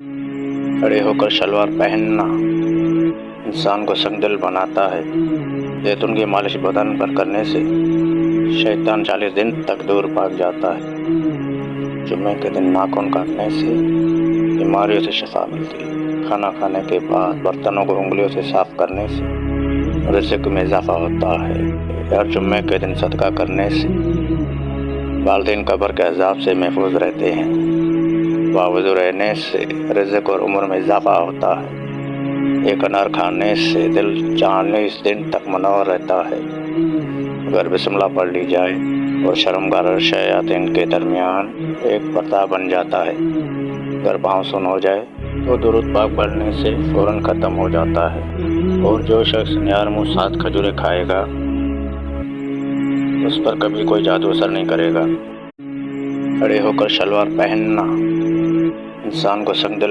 खड़े होकर शलवार पहनना इंसान को संगदिल बनाता है। जैतून की मालिश बदन पर करने से शैतान 40 दिन तक दूर भाग जाता है। जुम्मे के दिन नाखून काटने से बीमारियों से शिफा मिलती है। खाना खाने के बाद बर्तनों को उंगलियों से साफ करने से रिज़्क़ में इजाफा होता है। हर जुम्मे के दिन सदका करने से वालिदैन कब्र के अज़ाब से महफूज रहते हैं। बावजूद रहने से रिज़्क़ और उम्र में इजाफा होता है। एक अनार खाने से दिल 40 दिन तक मुनव्वर रहता है। अगर बिस्मिल्लाह पढ़ ली जाए और शर्मगार और शयातीन के दरमियान एक पर्दा बन जाता है। अगर पाँव सुन हो जाए तो दुरूद पाक पढ़ने से फ़ौरन ख़त्म हो जाता है। और जो शख्स यार मुँह 7 खजूरें खाएगा उस पर कभी कोई जादू असर नहीं करेगा। खड़े होकर शलवार पहनना इंसान को संगदिल